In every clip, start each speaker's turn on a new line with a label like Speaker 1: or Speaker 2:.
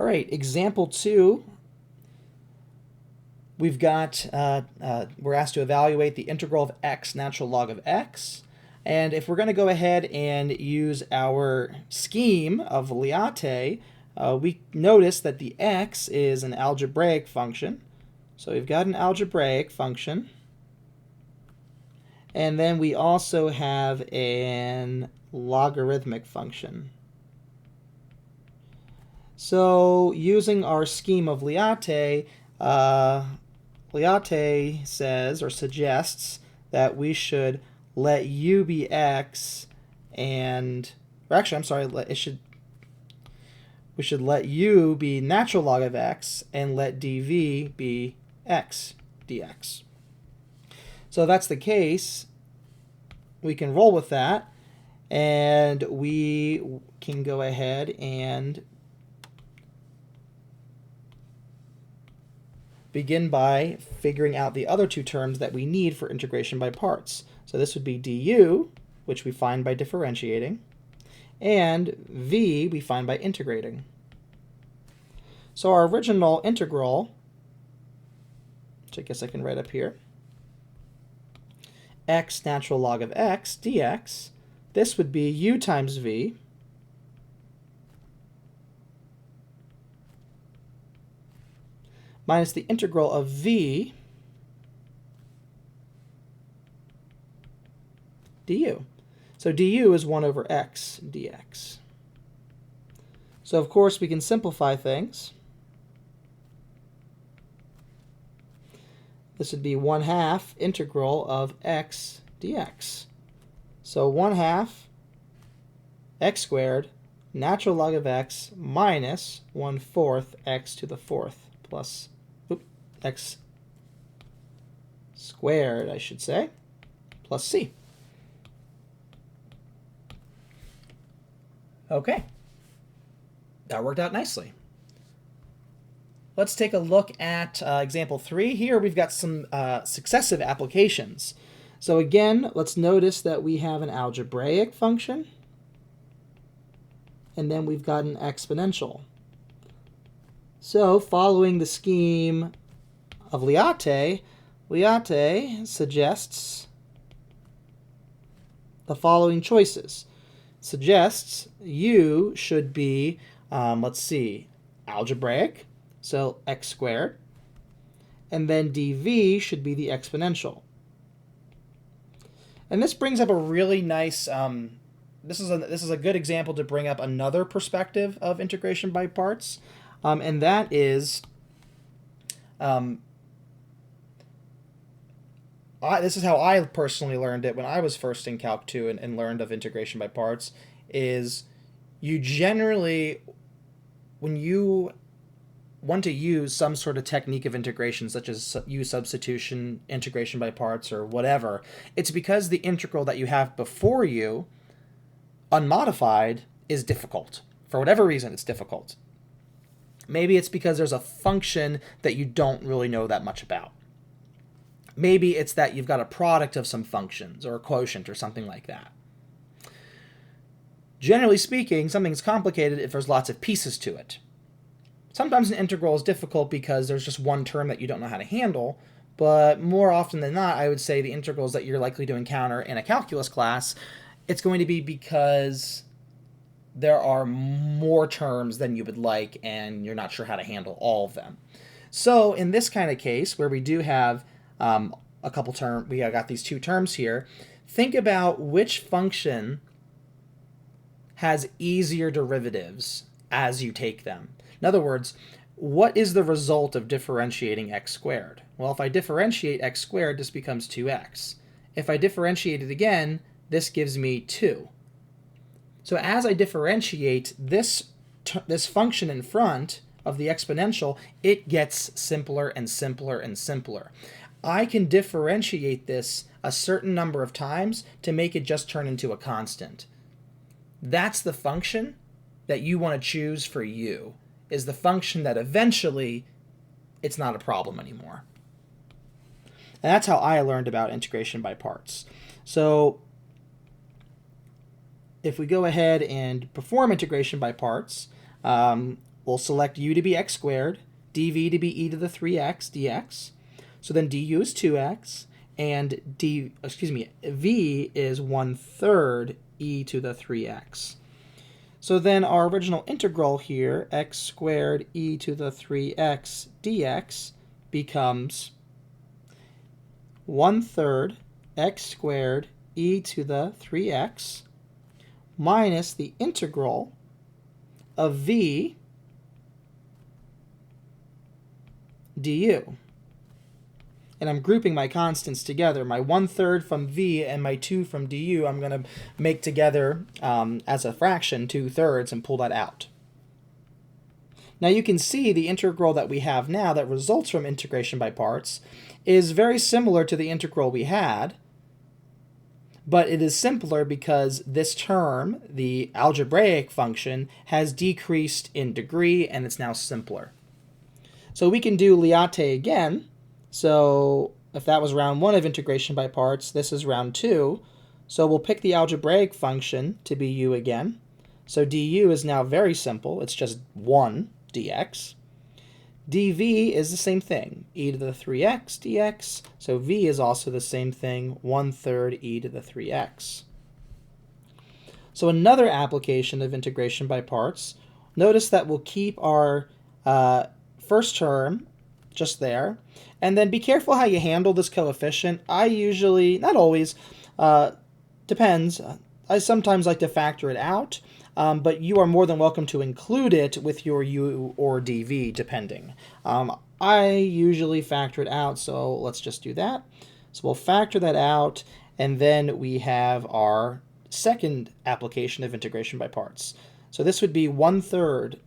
Speaker 1: All right, example 2. We've got, we're asked to evaluate the integral of x, natural log of x. And if we're going to go ahead and use our scheme of Liate, we notice that the x is an algebraic function. So we've got an algebraic function. And then we also have an logarithmic function. So using our scheme of Liate, Liate says or suggests that we should let u be x and, or actually, I'm sorry, we should let u be natural log of x and let dv be x dx. So if that's the case, we can roll with that, and we can go ahead and begin by figuring out the other two terms that we need for integration by parts. So this would be du, which we find by differentiating, and v we find by integrating. So our original integral, which I guess I can write up here, x natural log of x dx, this would be u times v minus the integral of v du. So du is 1 over x dx. So of course we can simplify things. This would be 1/2 integral of x dx. So 1/2 x squared natural log of x minus 1/4 x to the 4th plus x squared, I should say, plus c. Okay, that worked out nicely. Let's take a look at example 3. Here we've got some successive applications. So again, let's notice that we have an algebraic function, and then we've got an exponential. So following the scheme of Liate, Liate suggests the following choices. Suggests u should be, let's see, algebraic, so x squared, and then dv should be the exponential. And this brings up a really nice, this is a good example to bring up another perspective of integration by parts, and that is, this is how I personally learned it when I was first in Calc 2 and learned of integration by parts, is you generally, when you want to use some sort of technique of integration, such as u substitution, integration by parts, or whatever, it's because the integral that you have before you, unmodified, is difficult. For whatever reason, it's difficult. Maybe it's because there's a function that you don't really know that much about. Maybe it's that you've got a product of some functions or a quotient or something like that. Generally speaking, something's complicated if there's lots of pieces to it. Sometimes an integral is difficult because there's just one term that you don't know how to handle, but more often than not, I would say the integrals that you're likely to encounter in a calculus class, it's going to be because there are more terms than you would like and you're not sure how to handle all of them. So in this kind of case, where we do have a couple terms, we got these two terms here, think about which function has easier derivatives as you take them. In other words, what is the result of differentiating x squared? Well, if I differentiate x squared, this becomes 2x. If I differentiate it again, this gives me 2. So as I differentiate this function in front of the exponential, it gets simpler and simpler and simpler. I can differentiate this a certain number of times to make it just turn into a constant. That's the function that you want to choose for u, is the function that eventually it's not a problem anymore. And that's how I learned about integration by parts. So if we go ahead and perform integration by parts, we'll select u to be x squared, dv to be e to the 3x dx. So then du is 2x, and v is 1/3 e to the 3x. So then our original integral here, x squared e to the 3x dx, becomes 1/3 x squared e to the 3x minus the integral of v du. And I'm grouping my constants together. My 1/3 from v and my 2 from du, I'm going to make together as a fraction 2/3 and pull that out. Now you can see the integral that we have now that results from integration by parts is very similar to the integral we had, but it is simpler because this term, the algebraic function, has decreased in degree and it's now simpler. So we can do Liate again. So if that was round 1 of integration by parts, this is round 2. So we'll pick the algebraic function to be u again. So du is now very simple. It's just 1 dx. dv is the same thing, e to the 3x dx. So v is also the same thing, 1/3 e to the 3x. So another application of integration by parts, notice that we'll keep our first term just there. And then be careful how you handle this coefficient. I usually, not always, depends. I sometimes like to factor it out, but you are more than welcome to include it with your u or dv, depending. I usually factor it out, so let's just do that. So we'll factor that out, and then we have our second application of integration by parts. So this would be 1/3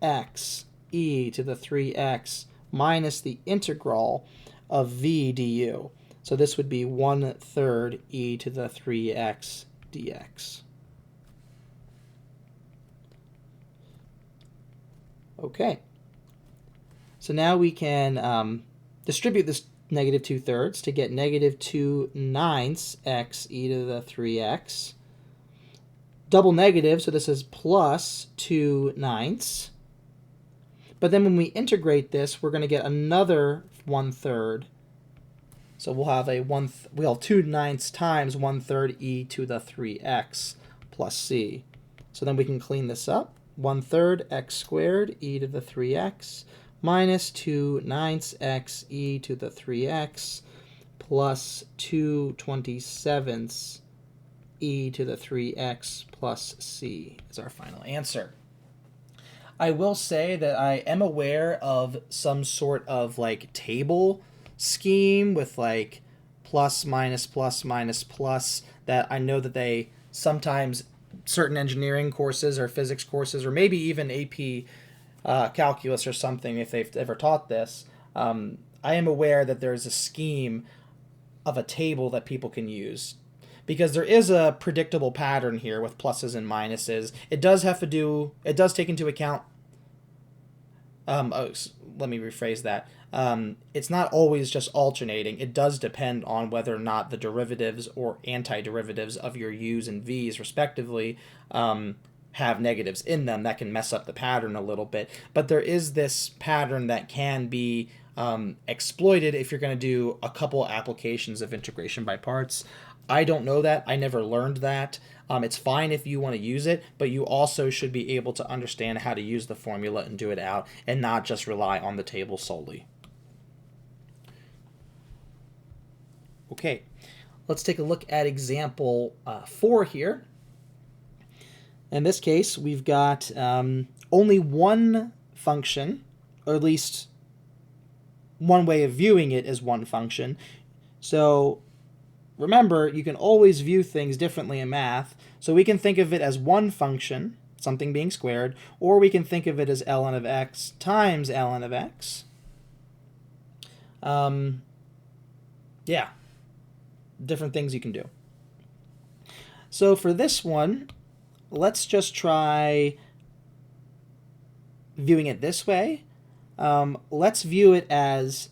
Speaker 1: x e to the 3x minus the integral of v du. So this would be 1/3 e to the 3x dx. Okay. So now we can distribute this negative 2/3 to get negative 2/9 x e to the 3x. Double negative, so this is plus 2/9. But then when we integrate this, we're going to get another 1/3. So we'll have 2/9 times 1/3 e to the 3x plus c. So then we can clean this up. 1/3 x squared e to the 3x minus 2/9 x e to the 3x plus 2/27 e to the 3x plus c is our final answer. I will say that I am aware of some sort of like table scheme with like plus, minus, plus, minus, plus, that I know that they sometimes, certain engineering courses or physics courses, or maybe even AP calculus or something, if they've ever taught this, I am aware that there's a scheme of a table that people can use. Because there is a predictable pattern here with pluses and minuses. It does take into account, let me rephrase that. It's not always just alternating. It does depend on whether or not the derivatives or antiderivatives of your u's and v's, respectively, have negatives in them. That can mess up the pattern a little bit. But there is this pattern that can be exploited if you're going to do a couple applications of integration by parts. I don't know that. I never learned that. It's fine if you want to use it, but you also should be able to understand how to use the formula and do it out and not just rely on the table solely. Okay, let's take a look at example 4 here. In this case, we've got only one function, or at least one way of viewing it is one function. So remember, you can always view things differently in math, so we can think of it as one function, something being squared, or we can think of it as ln of x times ln of x. Yeah, different things you can do. So for this one, let's just try viewing it this way. Let's view it as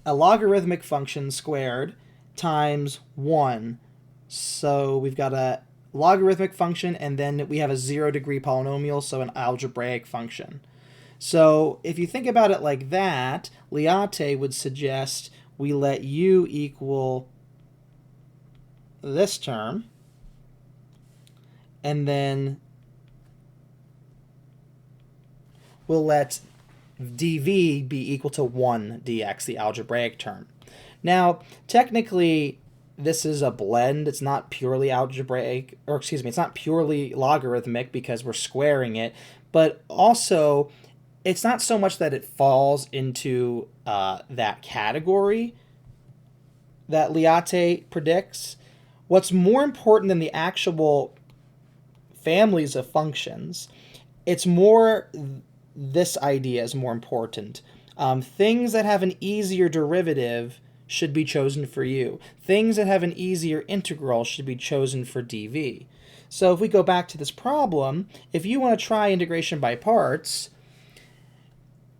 Speaker 1: a logarithmic function squared times 1. So we've got a logarithmic function, and then we have a 0-degree polynomial, so an algebraic function. So if you think about it like that, Liate would suggest we let u equal this term, and then we'll let dv be equal to 1 dx, the algebraic term. Now, technically, this is a blend. It's not purely algebraic, or excuse me, it's not purely logarithmic because we're squaring it, but also it's not so much that it falls into that category that Liate predicts. What's more important than the actual families of functions, it's more, this idea is more important. Things that have an easier derivative should be chosen for u. Things that have an easier integral should be chosen for dv. So if we go back to this problem, if you want to try integration by parts,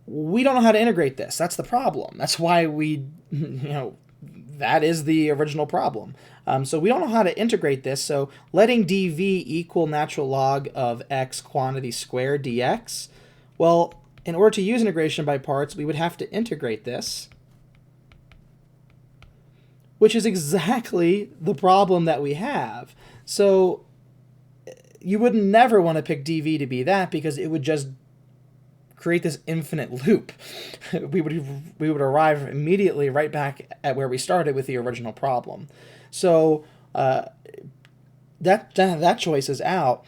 Speaker 1: we don't know how to integrate this. That's the problem. That's why we, that is the original problem. So we don't know how to integrate this, so letting dv equal natural log of x quantity squared dx, well, in order to use integration by parts, we would have to integrate this, which is exactly the problem that we have. So you would never want to pick dv to be that, because it would just create this infinite loop. we would arrive immediately right back at where we started with the original problem. So that choice is out.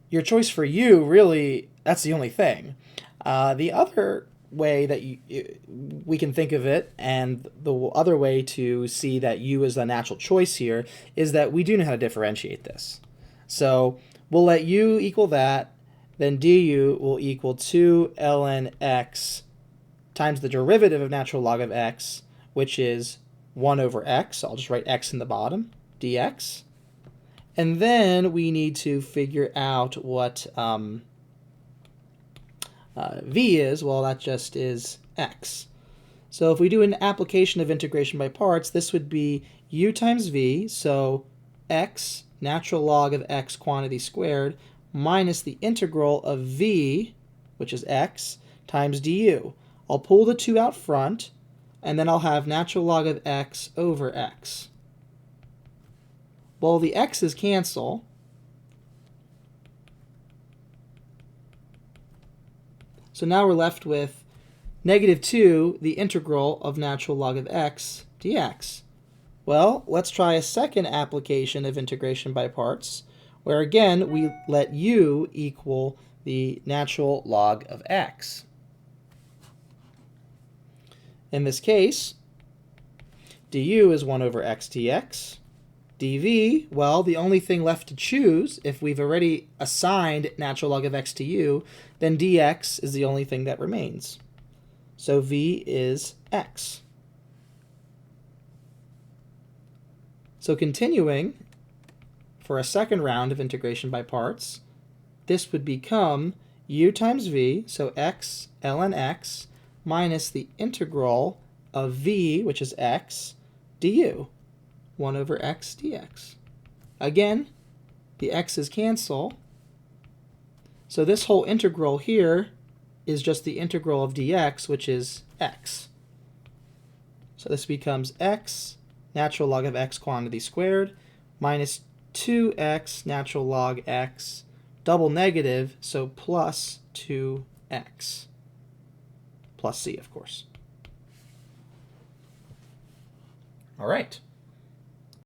Speaker 1: Your choice for u, really, that's the only thing. The other way that we can think of it, and the other way to see that u is the natural choice here, is that we do know how to differentiate this. So we'll let u equal that, then du will equal 2 ln x times the derivative of natural log of x, which is 1 over x. I'll just write x in the bottom, dx. And then we need to figure out what v is. Well, that just is x. So if we do an application of integration by parts, this would be u times v, so x, natural log of x quantity squared, minus the integral of v, which is x, times du. I'll pull the 2 out front, and then I'll have natural log of x over x. Well, the x's cancel, so now we're left with negative 2, the integral of natural log of x dx. Well, let's try a second application of integration by parts, where again we let u equal the natural log of x. In this case, du is 1 over x dx. dv, well, the only thing left to choose, if we've already assigned natural log of x to u, then dx is the only thing that remains. So v is x. So continuing, for a second round of integration by parts, this would become u times v, so x ln x, minus the integral of v, which is x, du, 1 over x dx. Again, the x's cancel, so this whole integral here is just the integral of dx, which is x. So this becomes x, natural log of x quantity squared, minus 2x natural log x, double negative, so plus 2x, plus c, of course. All right.